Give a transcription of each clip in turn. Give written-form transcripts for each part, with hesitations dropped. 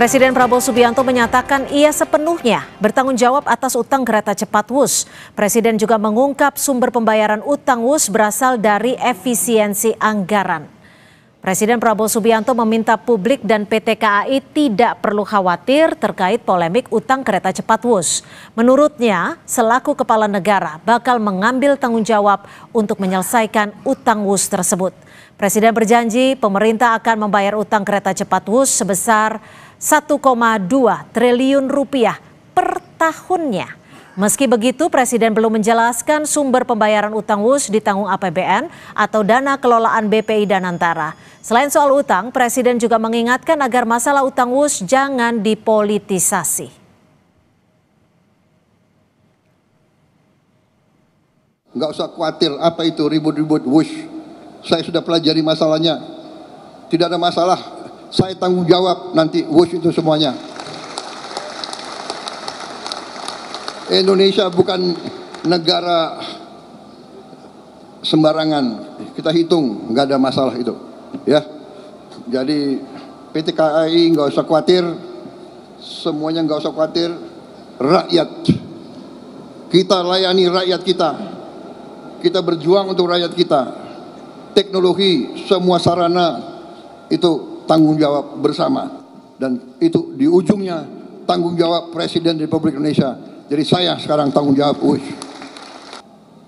Presiden Prabowo Subianto menyatakan ia sepenuhnya bertanggung jawab atas utang kereta cepat Wus. Presiden juga mengungkap sumber pembayaran utang Wus berasal dari efisiensi anggaran. Presiden Prabowo Subianto meminta publik dan PT KAI tidak perlu khawatir terkait polemik utang kereta cepat Wus. Menurutnya, selaku kepala negara bakal mengambil tanggung jawab untuk menyelesaikan utang Wus tersebut. Presiden berjanji pemerintah akan membayar utang kereta cepat Wus sebesar 1,2 triliun rupiah per tahunnya. Meski begitu, Presiden belum menjelaskan sumber pembayaran utang Wus ditanggung APBN atau dana kelolaan BPI Danantara. Selain soal utang, Presiden juga mengingatkan agar masalah utang Wus jangan dipolitisasi. Nggak usah khawatir apa itu ribut-ribut Wus. Saya sudah pelajari masalahnya. Tidak ada masalah. Saya tanggung jawab nanti Wus itu semuanya. Indonesia bukan negara sembarangan. Kita hitung, nggak ada masalah itu. Ya, jadi PT KAI nggak usah khawatir. Semuanya nggak usah khawatir. Rakyat, kita layani rakyat kita. Kita berjuang untuk rakyat kita. Teknologi, semua sarana itu tanggung jawab bersama, dan itu di ujungnya tanggung jawab Presiden Republik Indonesia. Jadi saya sekarang tanggung jawab.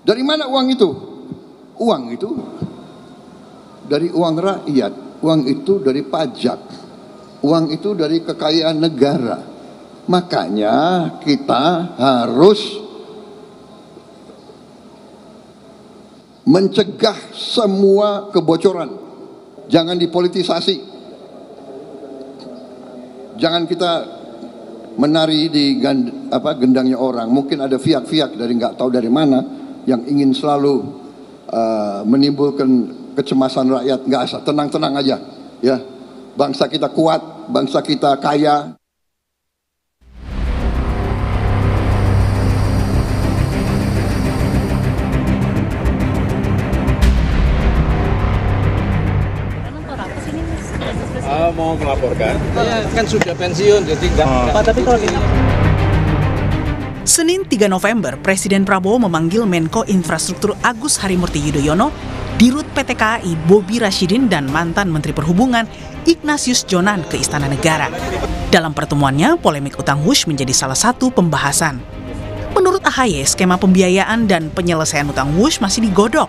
Dari mana uang itu? Uang itu dari uang rakyat, uang itu dari pajak, uang itu dari kekayaan negara. Makanya kita harus mencegah semua kebocoran. Jangan dipolitisasi. Jangan kita menari di gendangnya orang. Mungkin ada fiak-fiak dari nggak tahu dari mana yang ingin selalu menimbulkan kecemasan rakyat. Nggak asal, tenang-tenang aja. Ya, bangsa kita kuat, bangsa kita kaya. Mau melaporkan? Ya, kan sudah pensiun, jadi enggak. Tapi kalau Senin 3 November, Presiden Prabowo memanggil Menko Infrastruktur Agus Harimurti Yudhoyono, Dirut PT KAI Bobi Rashidin, dan mantan Menteri Perhubungan Ignatius Jonan ke Istana Negara. Dalam pertemuannya, polemik utang Wus menjadi salah satu pembahasan. Menurut AHY, skema pembiayaan dan penyelesaian utang Wus masih digodok.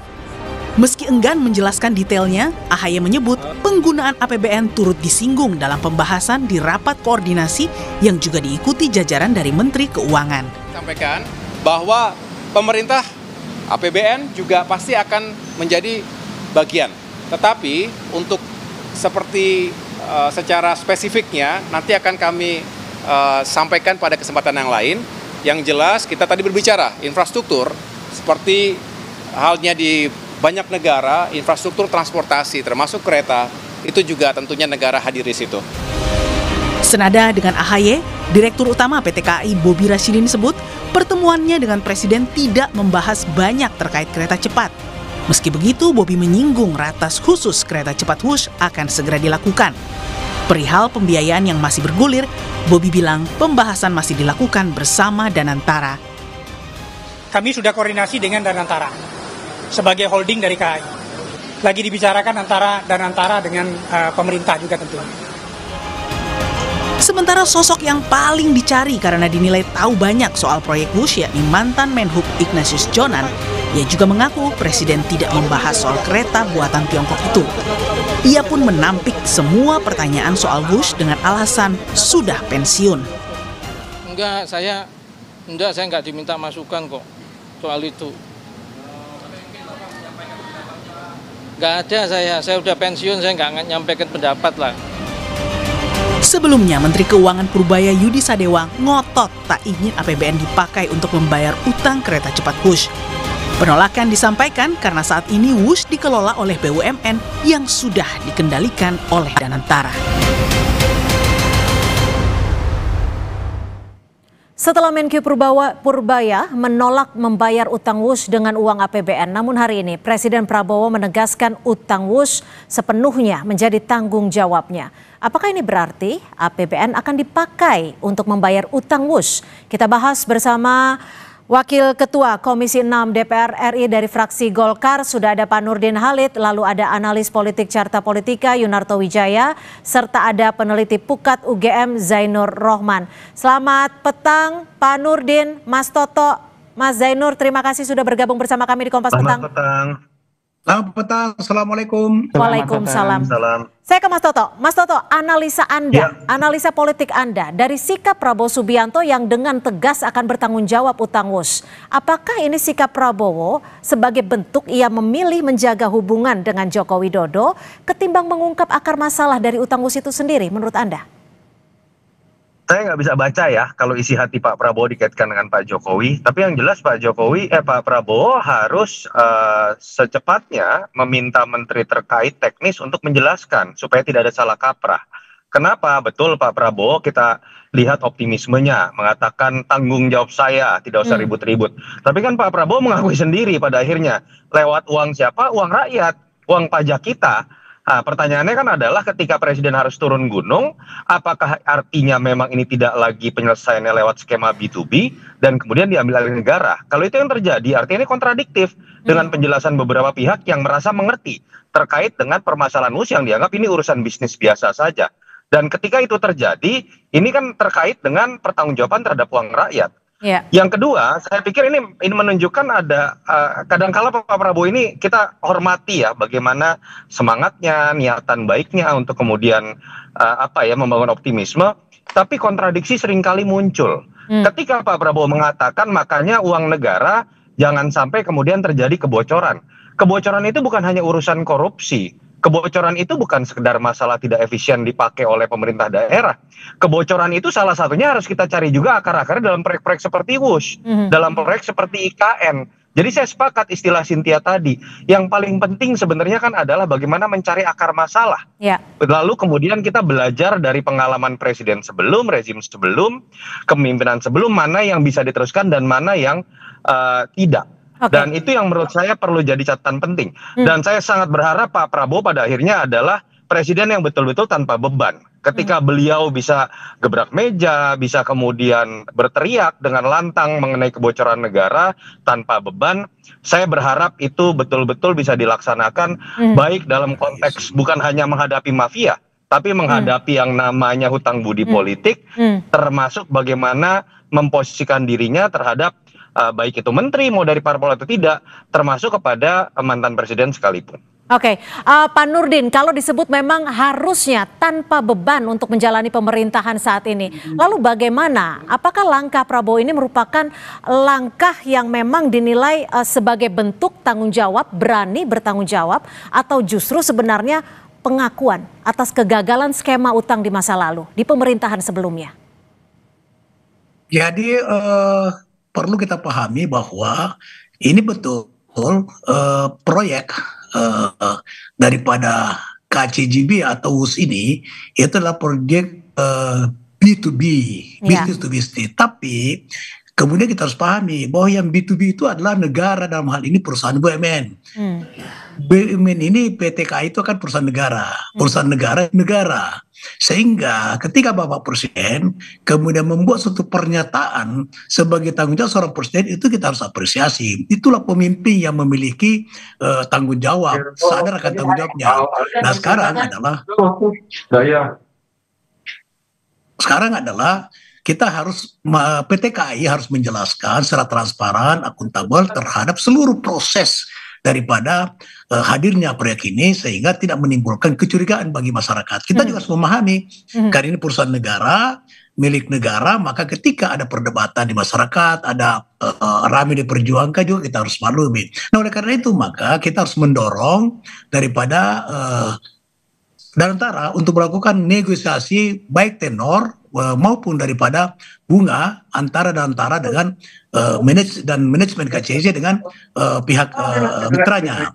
Meski enggan menjelaskan detailnya, AHY menyebut penggunaan APBN turut disinggung dalam pembahasan di rapat koordinasi yang juga diikuti jajaran dari Menteri Keuangan. Sampaikan bahwa pemerintah APBN juga pasti akan menjadi bagian. Tetapi untuk seperti secara spesifiknya nanti akan kami sampaikan pada kesempatan yang lain. Yang jelas kita tadi berbicara infrastruktur seperti halnya di banyak negara, infrastruktur transportasi termasuk kereta, itu juga tentunya negara hadir di situ. Senada dengan AHY, Direktur Utama PT KAI Bobi Rashidin sebut pertemuannya dengan Presiden tidak membahas banyak terkait kereta cepat. Meski begitu, Bobi menyinggung ratas khusus kereta cepat Wus akan segera dilakukan. Perihal pembiayaan yang masih bergulir, Bobi bilang pembahasan masih dilakukan bersama Danantara. Kami sudah koordinasi dengan Danantara sebagai holding dari KAI. Lagi dibicarakan antara Danantara dengan pemerintah juga tentunya. Sementara sosok yang paling dicari karena dinilai tahu banyak soal proyek Wus yakni mantan Menhub Ignatius Jonan, ia juga mengaku Presiden tidak membahas soal kereta buatan Tiongkok itu. Ia pun menampik semua pertanyaan soal Wus dengan alasan sudah pensiun. Saya nggak diminta masukan kok soal itu. Nggak ada saya udah pensiun, saya nggak nyampaikan pendapat lah. Sebelumnya, Menteri Keuangan Purbaya Yudi Sadewa ngotot tak ingin APBN dipakai untuk membayar utang kereta cepat Wus. Penolakan disampaikan karena saat ini Wus dikelola oleh BUMN yang sudah dikendalikan oleh Danantara. Setelah Menkyu Purbaya menolak membayar utang WUS dengan uang APBN, namun hari ini Presiden Prabowo menegaskan utang WUS sepenuhnya menjadi tanggung jawabnya. Apakah ini berarti APBN akan dipakai untuk membayar utang WUS? Kita bahas bersama Wakil Ketua Komisi 6 DPR RI dari fraksi Golkar, sudah ada Pak Nurdin Halid, lalu ada analis politik Carta Politika Yunarto Wijaya, serta ada peneliti Pukat UGM Zainur Rohman. Selamat petang Pak Nurdin, Mas Toto, Mas Zainur, terima kasih sudah bergabung bersama kami di Kompas Petang. Selamat petang. Selamat petang, Assalamualaikum. Waalaikumsalam. Salam. Saya ke Mas Toto. Mas Toto, analisa Anda, analisa politik Anda dari sikap Prabowo Subianto yang dengan tegas akan bertanggung jawab utang WUS. Apakah ini sikap Prabowo sebagai bentuk ia memilih menjaga hubungan dengan Joko Widodo ketimbang mengungkap akar masalah dari utang WUS itu sendiri menurut Anda? Saya nggak bisa baca ya kalau isi hati Pak Prabowo dikaitkan dengan Pak Jokowi. Tapi yang jelas Pak Prabowo harus secepatnya meminta menteri terkait teknis untuk menjelaskan supaya tidak ada salah kaprah. Kenapa? Betul Pak Prabowo kita lihat optimismenya, mengatakan tanggung jawab saya, tidak usah ribut-ribut. Tapi kan Pak Prabowo mengakui sendiri pada akhirnya lewat uang siapa? Uang rakyat, uang pajak kita. Nah, pertanyaannya kan adalah ketika Presiden harus turun gunung, apakah artinya memang ini tidak lagi penyelesaiannya lewat skema B2B dan kemudian diambil alih negara? Kalau itu yang terjadi, artinya ini kontradiktif dengan penjelasan beberapa pihak yang merasa mengerti terkait dengan permasalahan WUS yang dianggap ini urusan bisnis biasa saja. Dan ketika itu terjadi, ini kan terkait dengan pertanggungjawaban terhadap uang rakyat. Yeah. Yang kedua, saya pikir ini menunjukkan ada kadangkala Pak Prabowo ini kita hormati ya bagaimana semangatnya, niatan baiknya untuk kemudian membangun optimisme, tapi kontradiksi seringkali muncul. Ketika Pak Prabowo mengatakan makanya uang negara jangan sampai kemudian terjadi kebocoran. Kebocoran itu bukan hanya urusan korupsi. Kebocoran itu bukan sekedar masalah tidak efisien dipakai oleh pemerintah daerah. Kebocoran itu salah satunya harus kita cari juga akar-akarnya dalam proyek-proyek seperti WUS, dalam proyek seperti IKN. Jadi saya sepakat istilah Cynthia tadi. Yang paling penting sebenarnya kan adalah bagaimana mencari akar masalah. Ya. Lalu kemudian kita belajar dari pengalaman presiden sebelum, rezim sebelum, kepemimpinan sebelum, mana yang bisa diteruskan dan mana yang tidak. Okay. Dan itu yang menurut saya perlu jadi catatan penting. Dan saya sangat berharap Pak Prabowo pada akhirnya adalah presiden yang betul-betul tanpa beban. Ketika beliau bisa gebrak meja, bisa kemudian berteriak dengan lantang mengenai kebocoran negara tanpa beban, saya berharap itu betul-betul bisa dilaksanakan baik dalam konteks bukan hanya menghadapi mafia, tapi menghadapi yang namanya hutang budi politik, termasuk bagaimana memposisikan dirinya terhadap baik itu menteri mau dari parpol atau tidak, termasuk kepada mantan presiden sekalipun. Oke, Pak Nurdin, kalau disebut memang harusnya tanpa beban untuk menjalani pemerintahan saat ini, lalu bagaimana? Apakah langkah Prabowo ini merupakan langkah yang memang dinilai sebagai bentuk tanggung jawab, berani bertanggung jawab, atau justru sebenarnya pengakuan atas kegagalan skema utang di masa lalu di pemerintahan sebelumnya? Jadi perlu kita pahami bahwa ini betul proyek daripada KCJB atau WUS ini itu adalah proyek B2B, business to business. Tapi kemudian kita harus pahami bahwa yang B2B itu adalah negara, dalam hal ini perusahaan BUMN. BUMN ini PT KAI itu kan perusahaan negara. Sehingga ketika Bapak Presiden kemudian membuat suatu pernyataan sebagai tanggung jawab seorang presiden, itu kita harus apresiasi. Itulah pemimpin yang memiliki tanggung jawab, sadar akan tanggung jawabnya. Nah sekarang adalah kita harus, PT KAI harus menjelaskan secara transparan, akuntabel terhadap seluruh proses daripada hadirnya proyek ini sehingga tidak menimbulkan kecurigaan bagi masyarakat. Kita juga harus memahami karena ini perusahaan negara, milik negara, maka ketika ada perdebatan di masyarakat, ada ramai diperjuangkan juga kita harus maklumi. Nah oleh karena itu maka kita harus mendorong daripada Danantara untuk melakukan negosiasi baik tenor maupun daripada bunga antara Danantara dengan manajemen KCJ dengan pihak mitranya.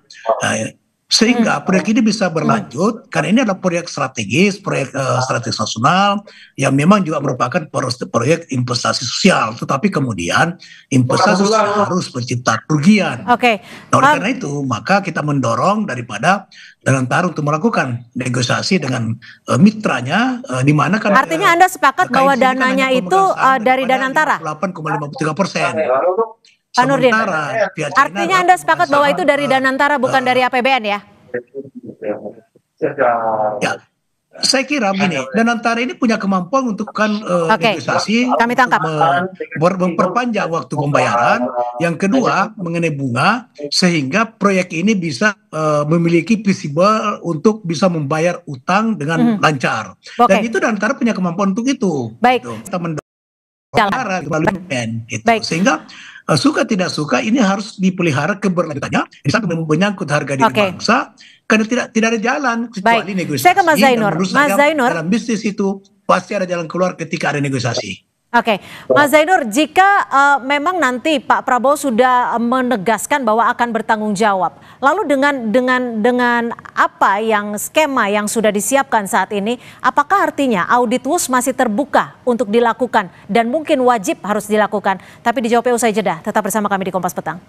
Sehingga proyek ini bisa berlanjut karena ini adalah proyek strategis, proyek strategis nasional yang memang juga merupakan proyek investasi sosial. Tetapi kemudian investasi sosial harus menciptakan kerugian. Oke. Oleh karena itu, maka kita mendorong daripada Danantara untuk melakukan negosiasi dengan mitranya, di mana kan Artinya Anda sepakat bahwa KIC ini kan dananya hanya itu pemegang dari saham Danantara? 58,53%. Pak Nurdin, Sementara pihak China artinya Anda sepakat bahwa itu dari Danantara bukan dari APBN ya? Ya, saya kira begini, Danantara ini punya kemampuan untuk Oke, negosiasi, kami tangkap. memperpanjang waktu pembayaran. Yang kedua, mengenai bunga, sehingga proyek ini bisa memiliki visible untuk bisa membayar utang dengan lancar. Oke. Dan itu Danantara punya kemampuan untuk itu. Baik. Gitu. Kita mendorong Jalan. melalui BUMN, gitu. Baik. Sehingga suka tidak suka ini harus dipelihara keberlanjutannya, di saat menyangkut harga diri Oke. bangsa, karena tidak ada jalan kecuali Baik. negosiasi. Saya ke Mas Dan Zainur. menurut Mas saya, Zainur. dalam bisnis itu pasti ada jalan keluar ketika ada negosiasi. Oke, Mas Zainur, jika memang nanti Pak Prabowo sudah menegaskan bahwa akan bertanggung jawab, lalu dengan apa yang skema yang sudah disiapkan saat ini, apakah artinya audit WUS masih terbuka untuk dilakukan dan mungkin wajib harus dilakukan? Tapi dijawabnya usai jeda. Tetap bersama kami di Kompas Petang.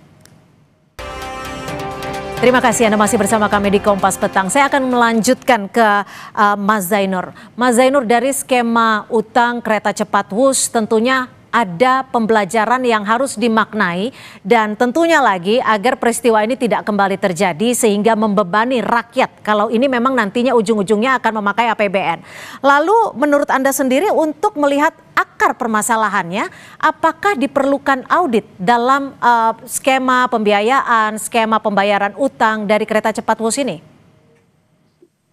Terima kasih Anda masih bersama kami di Kompas Petang. Saya akan melanjutkan ke Mas Zainur. Mas Zainur, dari skema utang kereta cepat WUS tentunya ada pembelajaran yang harus dimaknai dan tentunya lagi agar peristiwa ini tidak kembali terjadi sehingga membebani rakyat kalau ini memang nantinya ujung-ujungnya akan memakai APBN. Lalu menurut Anda sendiri untuk melihat akar permasalahannya, apakah diperlukan audit dalam skema pembiayaan, skema pembayaran utang dari kereta cepat WUS ini?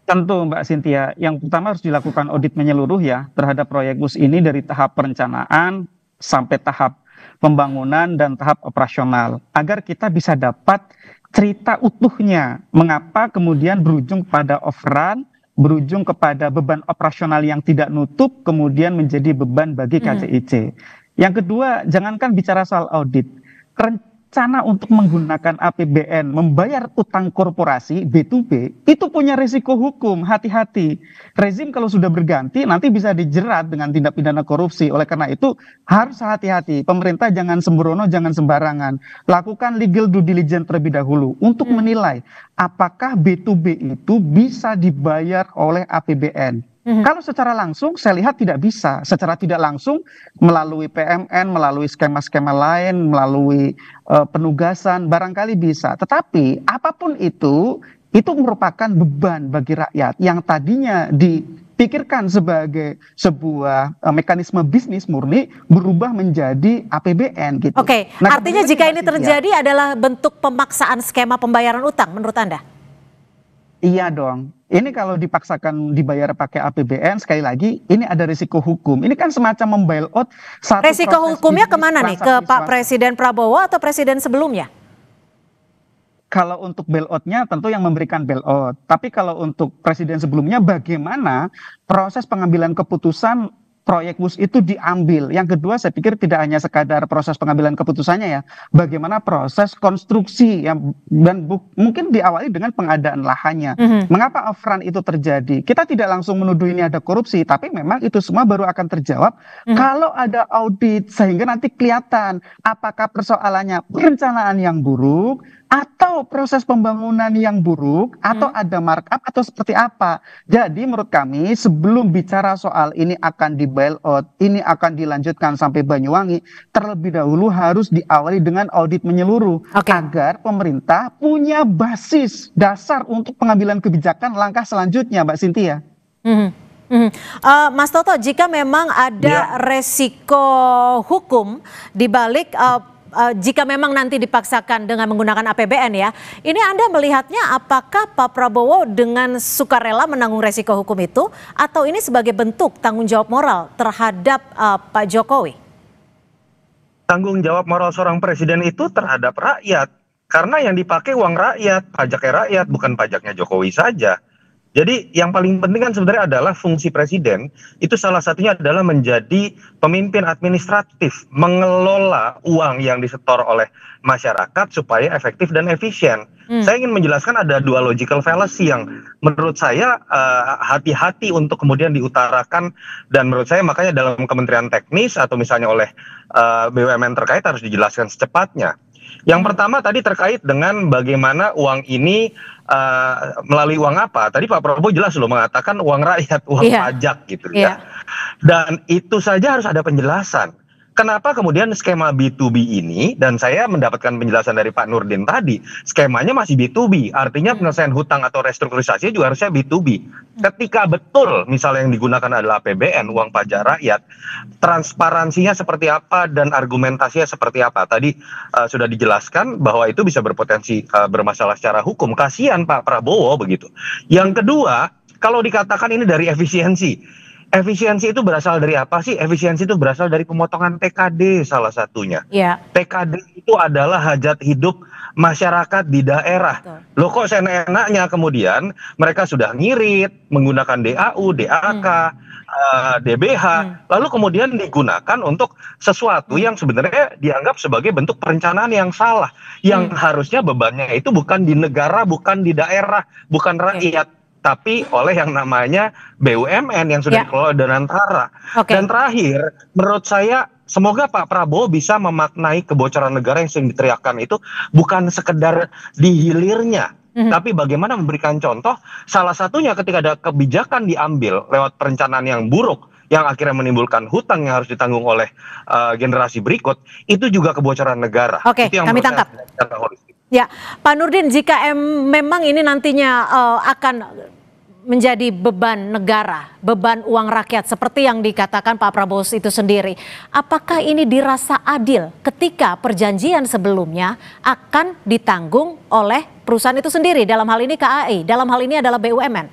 Tentu Mbak Cynthia, yang pertama harus dilakukan audit menyeluruh ya terhadap proyek WUS ini dari tahap perencanaan sampai tahap pembangunan dan tahap operasional agar kita bisa dapat cerita utuhnya mengapa kemudian berujung pada overrun, berujung kepada beban operasional yang tidak nutup kemudian menjadi beban bagi KCIC. Yang kedua, jangankan bicara soal audit, rencana untuk menggunakan APBN membayar utang korporasi B2B itu punya risiko hukum, hati-hati. Rezim kalau sudah berganti nanti bisa dijerat dengan tindak pidana korupsi. Oleh karena itu harus hati-hati. Pemerintah jangan sembrono, jangan sembarangan. Lakukan legal due diligence terlebih dahulu untuk menilai apakah B2B itu bisa dibayar oleh APBN. Kalau secara langsung saya lihat tidak bisa, secara tidak langsung melalui PMN, melalui skema-skema lain, melalui penugasan barangkali bisa. Tetapi apapun itu merupakan beban bagi rakyat yang tadinya dipikirkan sebagai sebuah mekanisme bisnis murni berubah menjadi APBN gitu. Oke, Nah, artinya jika ini terjadi adalah bentuk pemaksaan skema pembayaran utang menurut Anda? Iya dong. Ini kalau dipaksakan dibayar pakai APBN, sekali lagi ini ada risiko hukum. Ini kan semacam membail-out satu Resiko proses hukumnya bisnis kemana nih? Ke transaksi Pak swasta. Presiden Prabowo atau presiden sebelumnya? Kalau untuk bail-out-nya tentu yang memberikan bail-out. Tapi kalau untuk presiden sebelumnya bagaimana proses pengambilan keputusan proyek WUS itu diambil. Yang kedua saya pikir tidak hanya sekadar proses pengambilan keputusannya ya. Bagaimana proses konstruksi yang dan mungkin diawali dengan pengadaan lahannya. Mengapa overrun itu terjadi? Kita tidak langsung menuduh ini ada korupsi, tapi memang itu semua baru akan terjawab kalau ada audit sehingga nanti kelihatan apakah persoalannya perencanaan yang buruk atau proses pembangunan yang buruk atau ada markup atau seperti apa. Jadi menurut kami sebelum bicara soal ini akan di bail-out, ini akan dilanjutkan sampai Banyuwangi, terlebih dahulu harus diawali dengan audit menyeluruh agar pemerintah punya basis dasar untuk pengambilan kebijakan langkah selanjutnya, Mbak Cynthia. Mas Toto, jika memang ada resiko hukum di balik jika memang nanti dipaksakan dengan menggunakan APBN ya, ini Anda melihatnya apakah Pak Prabowo dengan sukarela menanggung resiko hukum itu atau ini sebagai bentuk tanggung jawab moral terhadap Pak Jokowi? Tanggung jawab moral seorang presiden itu terhadap rakyat. Karena yang dipakai uang rakyat, pajaknya rakyat, bukan pajaknya Jokowi saja. Jadi yang paling penting kan sebenarnya adalah fungsi presiden itu salah satunya adalah menjadi pemimpin administratif, mengelola uang yang disetor oleh masyarakat supaya efektif dan efisien. Saya ingin menjelaskan ada dua logical fallacy yang menurut saya hati-hati untuk kemudian diutarakan, dan menurut saya makanya dalam kementerian teknis atau misalnya oleh BUMN terkait harus dijelaskan secepatnya. Yang pertama tadi terkait dengan bagaimana uang ini melalui uang apa. Tadi Pak Prabowo jelas loh mengatakan uang rakyat, uang pajak gitu ya. Dan itu saja harus ada penjelasan. Kenapa kemudian skema B2B ini, dan saya mendapatkan penjelasan dari Pak Nurdin tadi, skemanya masih B2B, artinya penyelesaian hutang atau restrukturisasi juga harusnya B2B. Ketika betul misalnya yang digunakan adalah APBN, uang pajak rakyat, transparansinya seperti apa dan argumentasinya seperti apa. Tadi sudah dijelaskan bahwa itu bisa berpotensi bermasalah secara hukum. Kasihan Pak Prabowo begitu. Yang kedua, kalau dikatakan ini dari efisiensi. Efisiensi itu berasal dari apa sih? Efisiensi itu berasal dari pemotongan TKD salah satunya. TKD itu adalah hajat hidup masyarakat di daerah. Loh kok seenak-enaknya kemudian mereka sudah ngirit, menggunakan DAU, DAK, DBH, lalu kemudian digunakan untuk sesuatu yang sebenarnya dianggap sebagai bentuk perencanaan yang salah. Yang harusnya bebannya itu bukan di negara, bukan di daerah, bukan rakyat. Tapi oleh yang namanya BUMN yang sudah dikelola Danantara. Dan terakhir, menurut saya semoga Pak Prabowo bisa memaknai kebocoran negara yang sering diteriakkan itu bukan sekedar di hilirnya, tapi bagaimana memberikan contoh. Salah satunya ketika ada kebijakan diambil lewat perencanaan yang buruk, yang akhirnya menimbulkan hutang yang harus ditanggung oleh generasi berikut, itu juga kebocoran negara. Oke, itu yang kami tangkap. Ya, Pak Nurdin, jika memang ini nantinya akan menjadi beban negara, beban uang rakyat seperti yang dikatakan Pak Prabowo itu sendiri, apakah ini dirasa adil ketika perjanjian sebelumnya akan ditanggung oleh perusahaan itu sendiri, dalam hal ini KAI, dalam hal ini adalah BUMN?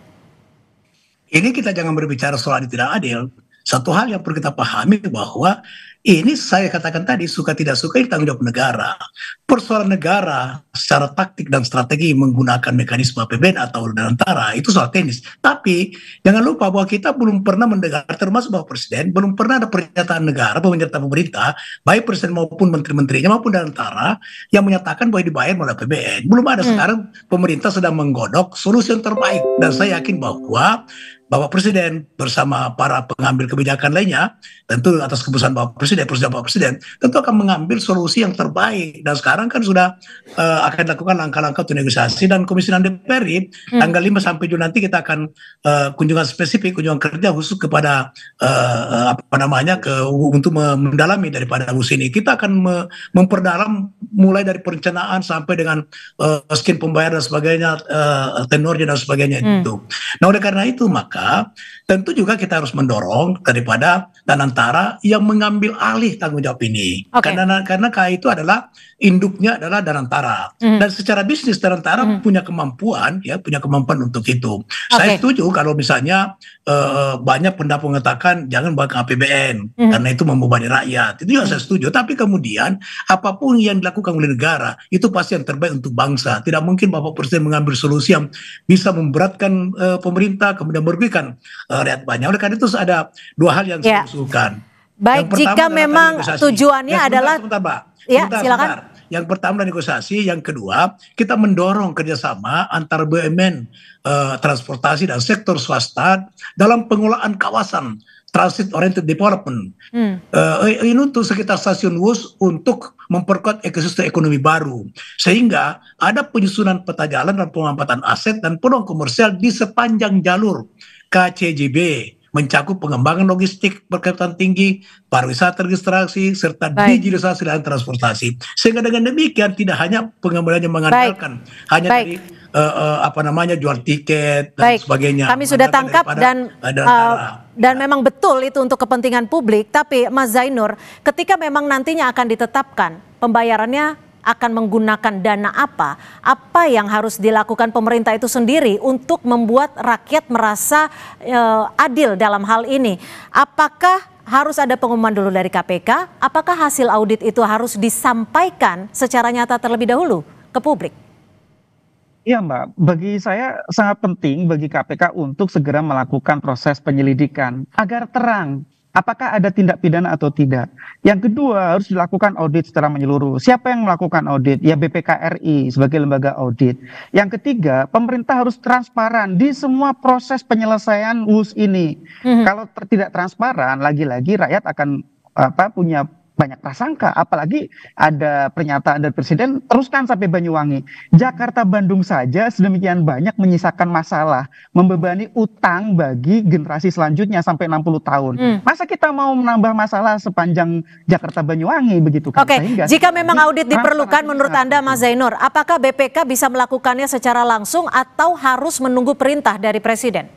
Ini kita jangan berbicara soal adil tidak adil. Satu hal yang perlu kita pahami bahwa ini saya katakan tadi, suka tidak suka ini tanggung jawab negara. Persoalan negara secara taktik dan strategi menggunakan mekanisme APBN atau Danantara itu soal teknis. Tapi jangan lupa bahwa kita belum pernah mendengar, termasuk Bapak Presiden, belum pernah ada pernyataan negara, pernyataan pemerintah, baik Presiden maupun menteri-menterinya maupun Danantara yang menyatakan bahwa dibayar melalui APBN. Belum ada. Sekarang pemerintah sedang menggodok solusi yang terbaik, dan saya yakin bahwa Bapak Presiden bersama para pengambil kebijakan lainnya, tentu atas keputusan Bapak Presiden, tentu akan mengambil solusi yang terbaik. Dan sekarang kan sudah akan dilakukan langkah-langkah untuk negosiasi, dan Komisi 6 DPR tanggal 5 sampai Juni nanti kita akan kunjungan spesifik, kunjungan kerja khusus kepada untuk mendalami daripada usul ini. Kita akan memperdalam mulai dari perencanaan sampai dengan skim pembayaran dan sebagainya, tenornya dan sebagainya itu. Nah, oleh karena itu maka tentu juga kita harus mendorong daripada Danantara yang mengambil alih tanggung jawab ini. Karena KAI itu adalah induknya adalah Danantara. Dan secara bisnis Danantara punya kemampuan untuk itu. Saya setuju kalau misalnya banyak pendapat mengatakan jangan pakai APBN karena itu membebani rakyat. Itu juga saya setuju. Tapi kemudian apapun yang dilakukan oleh negara itu pasti yang terbaik untuk bangsa. Tidak mungkin Bapak Presiden mengambil solusi yang bisa memberatkan pemerintah kemudian merugikan rakyat banyak. Oleh karena itu ada dua hal yang saya usulkan. Baik, jika memang tujuannya adalah silakan. Yang pertama negosiasi, yang kedua kita mendorong kerjasama antara BUMN, transportasi dan sektor swasta dalam pengelolaan kawasan transit oriented development. Ini untuk sekitar stasiun WUS untuk memperkuat ekosistem ekonomi baru, sehingga ada penyusunan peta jalan dan pemampatan aset dan peluang komersial di sepanjang jalur KCJB, mencakup pengembangan logistik berkaitan tinggi, pariwisata registrasi, serta digitalisasi dan transportasi. Sehingga dengan demikian tidak hanya pengembangannya mengandalkan hanya dari jual tiket dan sebagainya. Kami sudah tangkap dan memang betul itu untuk kepentingan publik. Tapi Mas Zainur, ketika memang nantinya akan ditetapkan pembayarannya akan menggunakan dana apa yang harus dilakukan pemerintah itu sendiri untuk membuat rakyat merasa adil dalam hal ini? Apakah harus ada pengumuman dulu dari KPK? Apakah hasil audit itu harus disampaikan secara nyata terlebih dahulu ke publik? Iya Mbak, bagi saya sangat penting bagi KPK untuk segera melakukan proses penyelidikan agar terang apakah ada tindak pidana atau tidak. Yang kedua harus dilakukan audit secara menyeluruh. Siapa yang melakukan audit? Ya BPK-RI sebagai lembaga audit. Yang ketiga, pemerintah harus transparan di semua proses penyelesaian WUS ini. Kalau tidak transparan, lagi-lagi rakyat akan punya banyak prasangka, apalagi ada pernyataan dari Presiden teruskan sampai Banyuwangi. Jakarta Bandung saja sedemikian banyak menyisakan masalah, membebani utang bagi generasi selanjutnya sampai 60 tahun. Masa kita mau menambah masalah sepanjang Jakarta Banyuwangi begitu kan? Oke, jika memang audit diperlukan menurut Anda Mas Zainur, apakah BPK bisa melakukannya secara langsung atau harus menunggu perintah dari Presiden?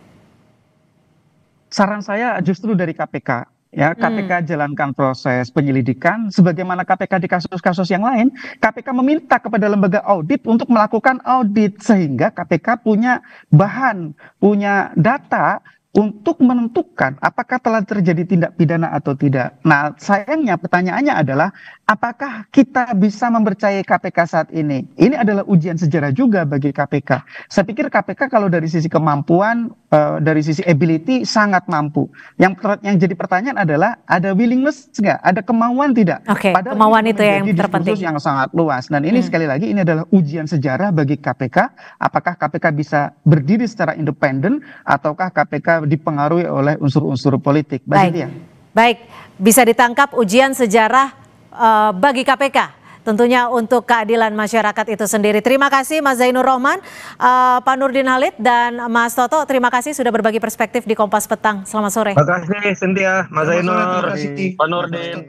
Saran saya justru dari KPK. Ya, KPK jalankan proses penyelidikan sebagaimana KPK di kasus-kasus yang lain. KPK meminta kepada lembaga audit untuk melakukan audit sehingga KPK punya bahan, punya data untuk menentukan apakah telah terjadi tindak pidana atau tidak. Nah, sayangnya pertanyaannya adalah apakah kita bisa mempercayai KPK saat ini? Ini adalah ujian sejarah juga bagi KPK. Saya pikir KPK kalau dari sisi kemampuan, dari sisi ability sangat mampu. Yang jadi pertanyaan adalah ada willingness nggak? Ada kemauan tidak? Oke, kemauan itu yang terpenting. Yang sangat luas. Dan ini sekali lagi ini adalah ujian sejarah bagi KPK. Apakah KPK bisa berdiri secara independen ataukah KPK dipengaruhi oleh unsur-unsur politik? Baik, bisa ditangkap ujian sejarah bagi KPK. Tentunya untuk keadilan masyarakat itu sendiri. Terima kasih Mas Zainur Rohman, Pak Nurdin Halid, dan Mas Toto. Terima kasih sudah berbagi perspektif di Kompas Petang. Selamat sore. Terima kasih Cynthia, Mas Zainur, Pak Nurdin.